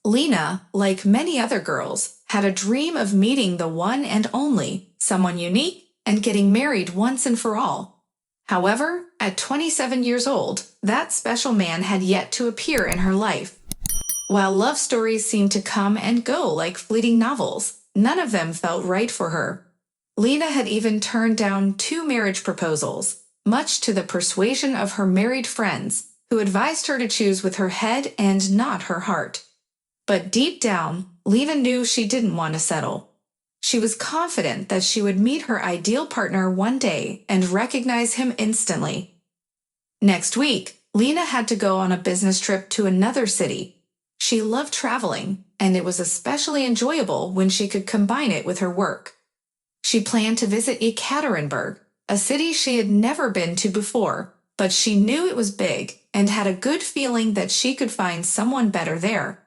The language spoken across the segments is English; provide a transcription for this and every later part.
Lina, like many other girls, had a dream of meeting the one and only, someone unique, and getting married once and for all. However, at 27 years old, that special man had yet to appear in her life. While love stories seemed to come and go like fleeting novels, none of them felt right for her. Lina had even turned down 2 marriage proposals, much to the persuasion of her married friends, who advised her to choose with her head and not her heart. But deep down, Lina knew she didn't want to settle. She was confident that she would meet her ideal partner one day and recognize him instantly. Next week, Lina had to go on a business trip to another city. She loved traveling, and it was especially enjoyable when she could combine it with her work. She planned to visit Yekaterinburg, a city she had never been to before, but she knew it was big and had a good feeling that she could find someone better there.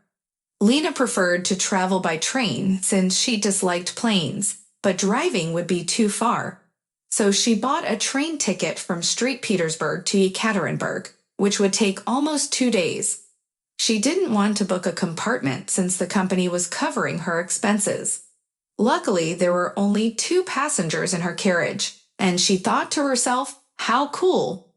Lina preferred to travel by train since she disliked planes, but driving would be too far. So she bought a train ticket from St. Petersburg to Yekaterinburg, which would take almost 2 days. She didn't want to book a compartment since the company was covering her expenses. Luckily, there were only 2 passengers in her carriage, and she thought to herself, how cool!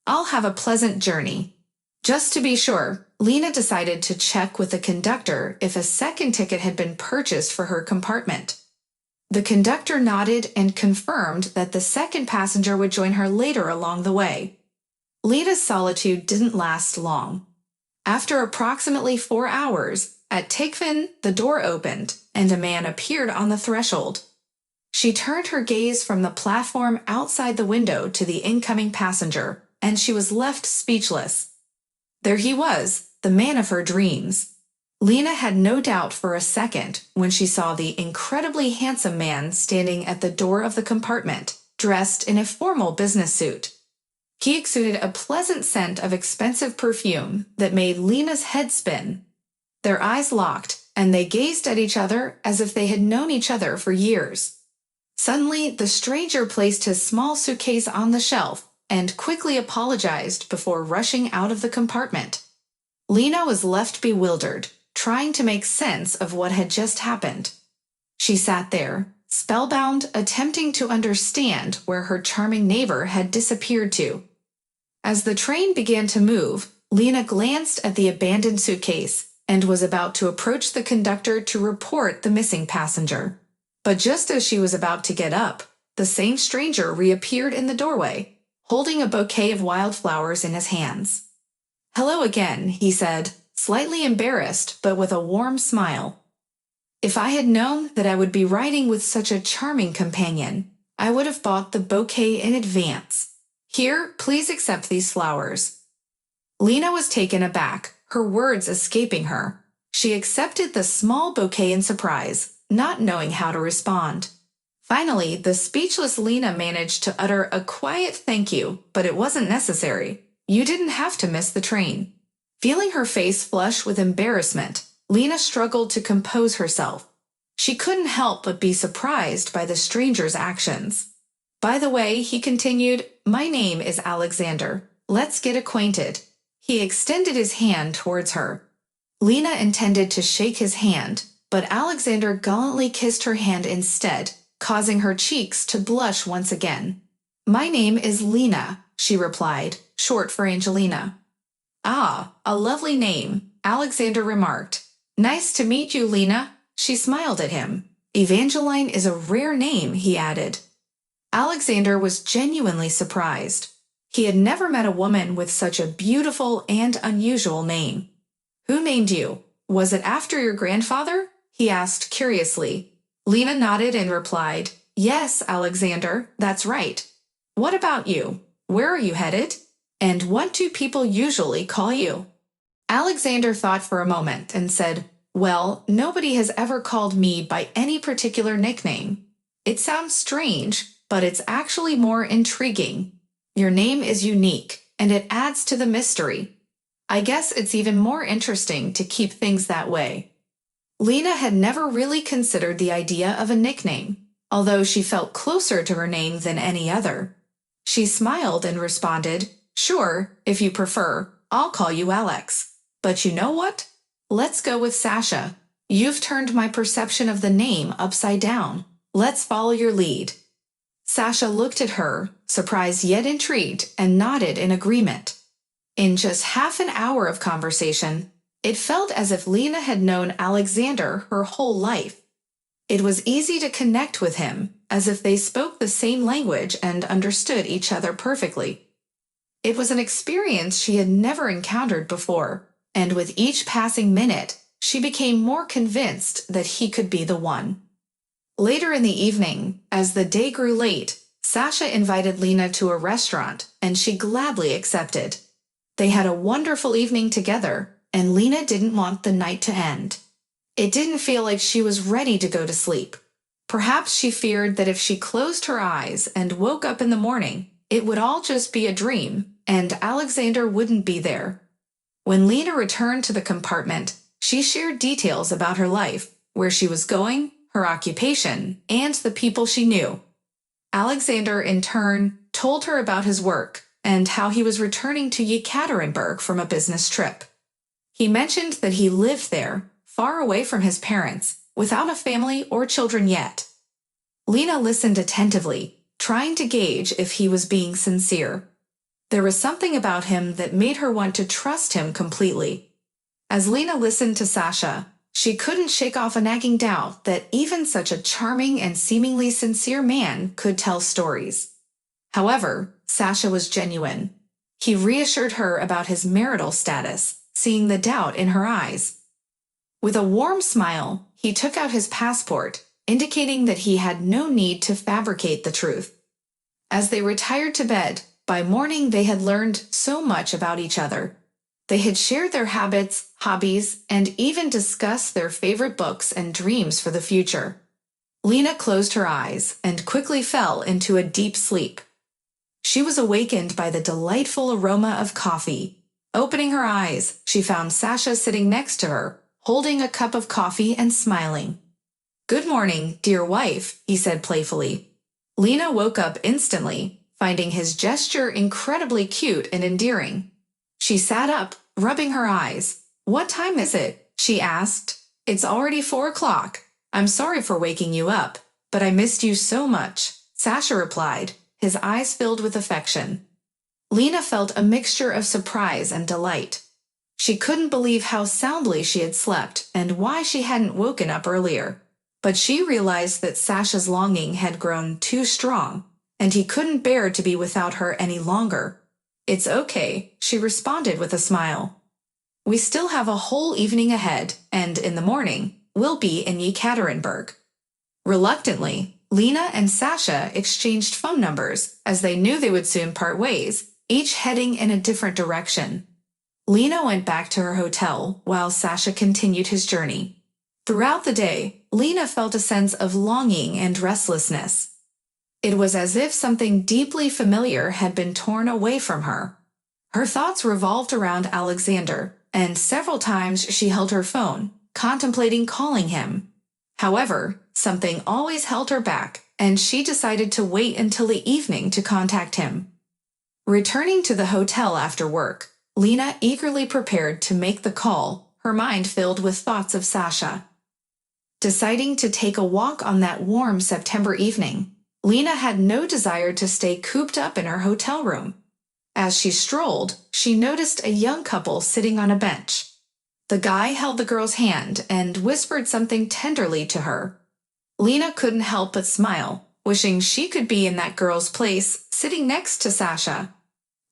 I'll have a pleasant journey. Just to be sure, Lina decided to check with the conductor if a second ticket had been purchased for her compartment. The conductor nodded and confirmed that the second passenger would join her later along the way. Lina's solitude didn't last long. After approximately 4 hours, at Tikvin, the door opened, and a man appeared on the threshold. She turned her gaze from the platform outside the window to the incoming passenger, and she was left speechless. There he was, the man of her dreams. Lina had no doubt for a second when she saw the incredibly handsome man standing at the door of the compartment, dressed in a formal business suit. He exuded a pleasant scent of expensive perfume that made Lina's head spin. Their eyes locked, and they gazed at each other as if they had known each other for years. Suddenly, the stranger placed his small suitcase on the shelf and quickly apologized before rushing out of the compartment. Lina was left bewildered, trying to make sense of what had just happened. She sat there, spellbound, attempting to understand where her charming neighbor had disappeared to. As the train began to move, Lina glanced at the abandoned suitcase and was about to approach the conductor to report the missing passenger. But just as she was about to get up, the same stranger reappeared in the doorway, holding a bouquet of wildflowers in his hands. "Hello again," he said, slightly embarrassed but with a warm smile. "If I had known that I would be riding with such a charming companion, I would have bought the bouquet in advance. Here, please accept these flowers." Lina was taken aback, her words escaping her. She accepted the small bouquet in surprise, not knowing how to respond. Finally, the speechless Lina managed to utter a quiet thank you, but it wasn't necessary. You didn't have to miss the train. Feeling her face flush with embarrassment, Lina struggled to compose herself. She couldn't help but be surprised by the stranger's actions. "By the way," he continued, "my name is Alexander. Let's get acquainted." He extended his hand towards her. Lina intended to shake his hand, but Alexander gallantly kissed her hand instead, causing her cheeks to blush once again. "My name is Lina," she replied, short for Angelina. "Ah, a lovely name," Alexander remarked. "Nice to meet you, Lina." She smiled at him. "Evangeline is a rare name," he added. Alexander was genuinely surprised. He had never met a woman with such a beautiful and unusual name. "Who named you? Was it after your grandfather?" he asked curiously. Lina nodded and replied, "Yes, Alexander, that's right. What about you? Where are you headed? And what do people usually call you?" Alexander thought for a moment and said, "Well, nobody has ever called me by any particular nickname. It sounds strange, but it's actually more intriguing. Your name is unique, and it adds to the mystery. I guess it's even more interesting to keep things that way." Lina had never really considered the idea of a nickname, although she felt closer to her name than any other. She smiled and responded, "Sure, if you prefer, I'll call you Alex. But you know what? Let's go with Sasha. You've turned my perception of the name upside down. Let's follow your lead. Sasha looked at her, surprised yet intrigued, and nodded in agreement. In just half an hour of conversation, it felt as if Lina had known Alexander her whole life. It was easy to connect with him, as if they spoke the same language and understood each other perfectly. It was an experience she had never encountered before, and with each passing minute, she became more convinced that he could be the one. Later in the evening, as the day grew late, Sasha invited Lina to a restaurant, and she gladly accepted. They had a wonderful evening together, and Lina didn't want the night to end. It didn't feel like she was ready to go to sleep. Perhaps she feared that if she closed her eyes and woke up in the morning, it would all just be a dream, and Alexander wouldn't be there. When Lina returned to the compartment, she shared details about her life, where she was going, her occupation, and the people she knew. Alexander, in turn, told her about his work and how he was returning to Yekaterinburg from a business trip. He mentioned that he lived there, far away from his parents, without a family or children yet. Lina listened attentively, trying to gauge if he was being sincere. There was something about him that made her want to trust him completely. As Lina listened to Sasha, she couldn't shake off a nagging doubt that even such a charming and seemingly sincere man could tell stories. However, Sasha was genuine. He reassured her about his marital status, seeing the doubt in her eyes. With a warm smile, he took out his passport, indicating that he had no need to fabricate the truth. As they retired to bed, by morning they had learned so much about each other. They had shared their habits, hobbies, and even discussed their favorite books and dreams for the future. Lina closed her eyes and quickly fell into a deep sleep. She was awakened by the delightful aroma of coffee. Opening her eyes, she found Sasha sitting next to her, holding a cup of coffee and smiling. "Good morning, dear wife," he said playfully. Lina woke up instantly, finding his gesture incredibly cute and endearing. She sat up, rubbing her eyes. "What time is it?" she asked. "It's already 4 o'clock. I'm sorry for waking you up, but I missed you so much," Sasha replied, his eyes filled with affection. Lina felt a mixture of surprise and delight. She couldn't believe how soundly she had slept and why she hadn't woken up earlier. But she realized that Sasha's longing had grown too strong, and he couldn't bear to be without her any longer. "It's okay," she responded with a smile. "We still have a whole evening ahead, and in the morning, we'll be in Yekaterinburg." Reluctantly, Lina and Sasha exchanged phone numbers, as they knew they would soon part ways, each heading in a different direction. Lina went back to her hotel, while Sasha continued his journey. Throughout the day, Lina felt a sense of longing and restlessness. It was as if something deeply familiar had been torn away from her. Her thoughts revolved around Alexander, and several times she held her phone, contemplating calling him. However, something always held her back, and she decided to wait until the evening to contact him. Returning to the hotel after work, Lina eagerly prepared to make the call, her mind filled with thoughts of Sasha. Deciding to take a walk on that warm September evening, Lina had no desire to stay cooped up in her hotel room. As she strolled, she noticed a young couple sitting on a bench. The guy held the girl's hand and whispered something tenderly to her. Lina couldn't help but smile, wishing she could be in that girl's place, sitting next to Sasha.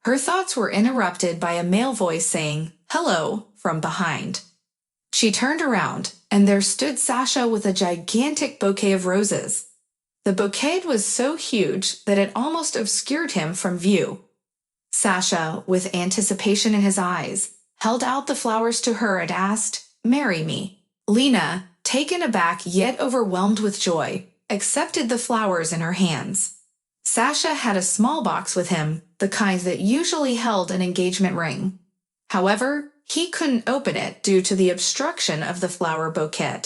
Her thoughts were interrupted by a male voice saying, "Hello," from behind. She turned around, and there stood Sasha with a gigantic bouquet of roses. The bouquet was so huge that it almost obscured him from view. Sasha, with anticipation in his eyes, held out the flowers to her and asked, "Marry me." Lina, taken aback yet overwhelmed with joy, accepted the flowers in her hands. Sasha had a small box with him, the kind that usually held an engagement ring. However, he couldn't open it due to the obstruction of the flower bouquet.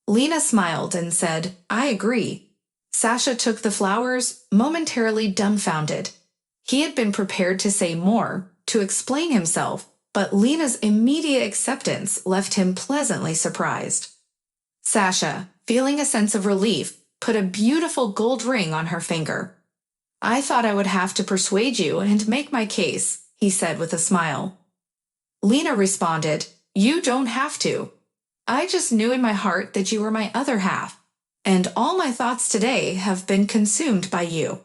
Lina smiled and said, "I agree." Sasha took the flowers, momentarily dumbfounded. He had been prepared to say more, to explain himself, but Lina's immediate acceptance left him pleasantly surprised. Sasha, feeling a sense of relief, put a beautiful gold ring on her finger. "I thought I would have to persuade you and make my case," he said with a smile. Lina responded, "You don't have to. I just knew in my heart that you were my other half, and all my thoughts today have been consumed by you.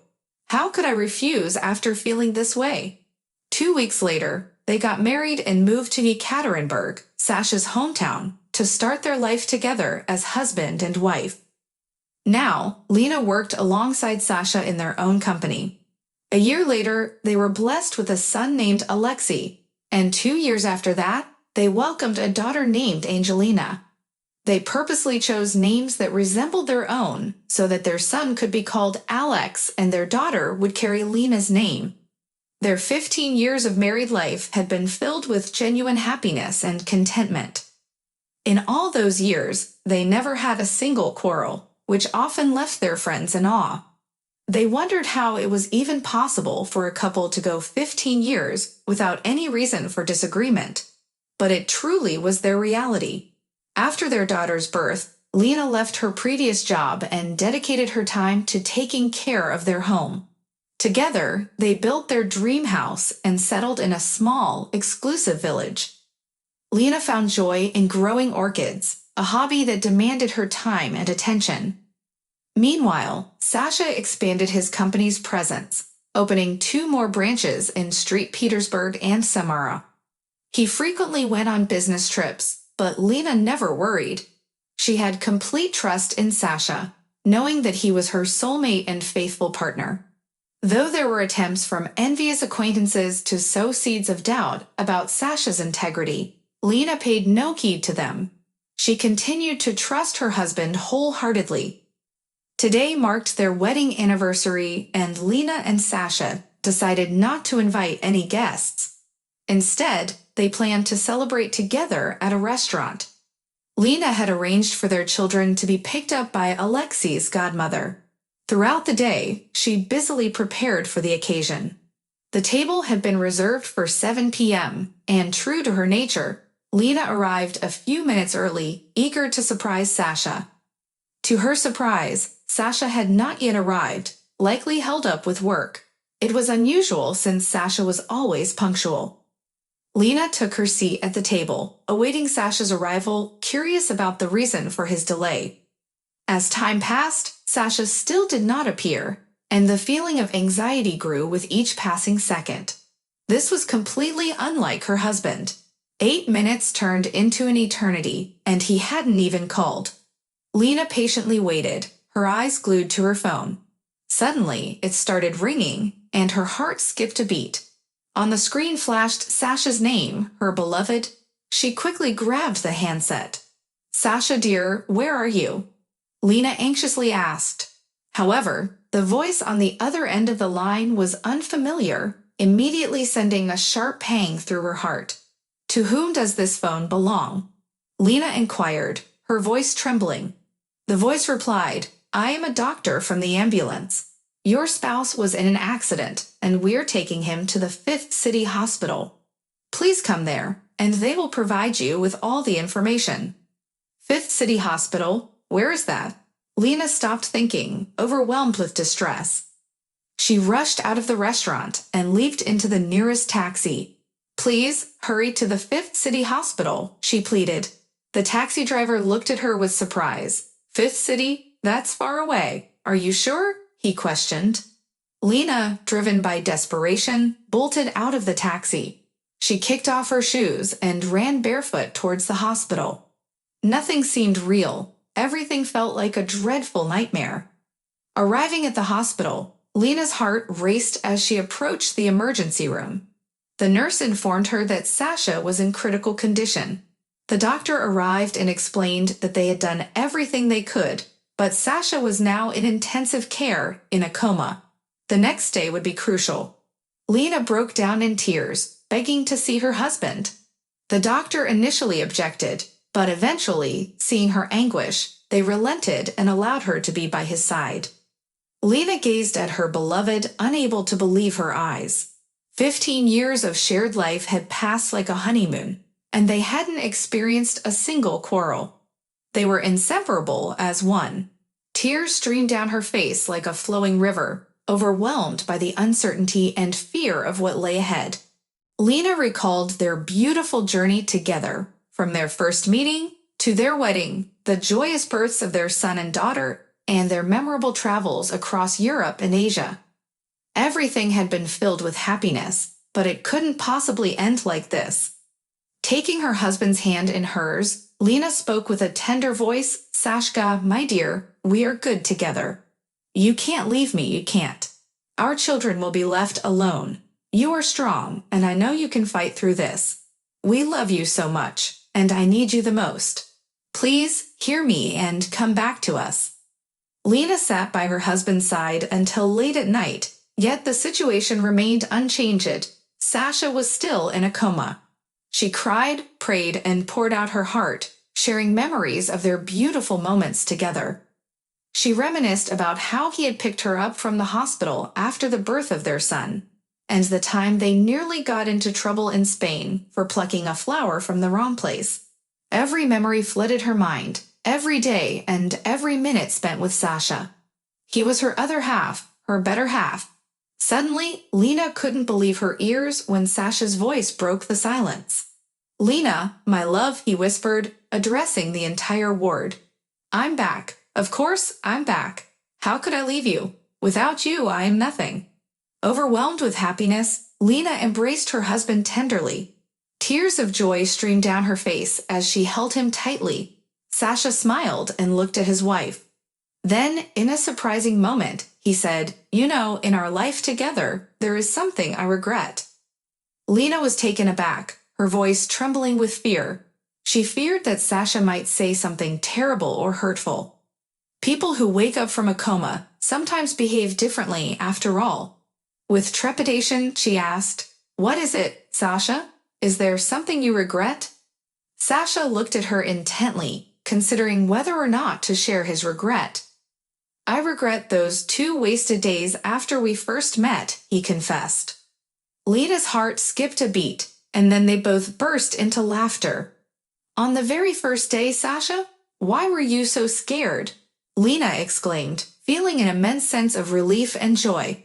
How could I refuse after feeling this way?" 2 weeks later, they got married and moved to Yekaterinburg, Sasha's hometown, to start their life together as husband and wife. Now, Lina worked alongside Sasha in their own company. A year later, they were blessed with a son named Alexei, and 2 years after that, they welcomed a daughter named Angelina. They purposely chose names that resembled their own so that their son could be called Alex and their daughter would carry Lina's name. Their 15 years of married life had been filled with genuine happiness and contentment. In all those years, they never had a single quarrel, which often left their friends in awe. They wondered how it was even possible for a couple to go 15 years without any reason for disagreement. But it truly was their reality. After their daughter's birth, Lina left her previous job and dedicated her time to taking care of their home. Together, they built their dream house and settled in a small, exclusive village. Lina found joy in growing orchids, a hobby that demanded her time and attention. Meanwhile, Sasha expanded his company's presence, opening 2 more branches in St. Petersburg and Samara. He frequently went on business trips, but Lina never worried. She had complete trust in Sasha, knowing that he was her soulmate and faithful partner. Though there were attempts from envious acquaintances to sow seeds of doubt about Sasha's integrity, Lina paid no heed to them. She continued to trust her husband wholeheartedly. Today marked their wedding anniversary, and Lina and Sasha decided not to invite any guests. Instead, they planned to celebrate together at a restaurant. Lina had arranged for their children to be picked up by Alexei's godmother. Throughout the day, she busily prepared for the occasion. The table had been reserved for 7 p.m., and true to her nature, Lina arrived a few minutes early, eager to surprise Sasha. To her surprise, Sasha had not yet arrived, likely held up with work. It was unusual since Sasha was always punctual. Lina took her seat at the table, awaiting Sasha's arrival, curious about the reason for his delay. As time passed, Sasha still did not appear, and the feeling of anxiety grew with each passing second. This was completely unlike her husband. 8 minutes turned into an eternity, and he hadn't even called. Lina patiently waited, her eyes glued to her phone. Suddenly, it started ringing, and her heart skipped a beat. On the screen flashed Sasha's name, her beloved. She quickly grabbed the handset. "Sasha, dear, where are you?" Lina anxiously asked. However, the voice on the other end of the line was unfamiliar, immediately sending a sharp pang through her heart. "To whom does this phone belong?" Lina inquired, her voice trembling. The voice replied, "I am a doctor from the ambulance. Your spouse was in an accident, and we're taking him to the 5th City Hospital. Please come there, and they will provide you with all the information." 5th City Hospital? Where is that? Lina stopped thinking, overwhelmed with distress. She rushed out of the restaurant and leaped into the nearest taxi. "Please, hurry to the 5th City Hospital," she pleaded. The taxi driver looked at her with surprise. "5th City? That's far away. Are you sure?" he questioned. Lina, driven by desperation, bolted out of the taxi. She kicked off her shoes and ran barefoot towards the hospital. Nothing seemed real. Everything felt like a dreadful nightmare. Arriving at the hospital, Lina's heart raced as she approached the emergency room. The nurse informed her that Sasha was in critical condition. The doctor arrived and explained that they had done everything they could, but Sasha was now in intensive care in a coma. The next day would be crucial. Lina broke down in tears, begging to see her husband. The doctor initially objected, but eventually, seeing her anguish, they relented and allowed her to be by his side. Lina gazed at her beloved, unable to believe her eyes. 15 years of shared life had passed like a honeymoon, and they hadn't experienced a single quarrel. They were inseparable as one. Tears streamed down her face like a flowing river, overwhelmed by the uncertainty and fear of what lay ahead. Lina recalled their beautiful journey together, from their first meeting to their wedding, the joyous births of their son and daughter, and their memorable travels across Europe and Asia. Everything had been filled with happiness, but it couldn't possibly end like this. Taking her husband's hand in hers, Lina spoke with a tender voice, "Sashka, my dear, we are good together. You can't leave me, you can't. Our children will be left alone. You are strong, and I know you can fight through this. We love you so much, and I need you the most. Please hear me and come back to us." Lina sat by her husband's side until late at night, yet the situation remained unchanged. Sasha was still in a coma. She cried, prayed, and poured out her heart, sharing memories of their beautiful moments together. She reminisced about how he had picked her up from the hospital after the birth of their son, and the time they nearly got into trouble in Spain for plucking a flower from the wrong place. Every memory flooded her mind, every day and every minute spent with Sasha. He was her other half, her better half. Suddenly, Lina couldn't believe her ears when Sasha's voice broke the silence. "Lina, my love," he whispered, addressing the entire ward. "I'm back. Of course, I'm back. How could I leave you? Without you, I am nothing." Overwhelmed with happiness, Lina embraced her husband tenderly. Tears of joy streamed down her face as she held him tightly. Sasha smiled and looked at his wife. Then, in a surprising moment, he said, "You know, in our life together, there is something I regret." Lina was taken aback, her voice trembling with fear. She feared that Sasha might say something terrible or hurtful. People who wake up from a coma sometimes behave differently after all. With trepidation, she asked, "What is it, Sasha? Is there something you regret?" Sasha looked at her intently, considering whether or not to share his regret. "I regret those 2 wasted days after we first met," he confessed. Lina's heart skipped a beat, and then they both burst into laughter. "On the very first day, Sasha? Why were you so scared?" Lina exclaimed, feeling an immense sense of relief and joy.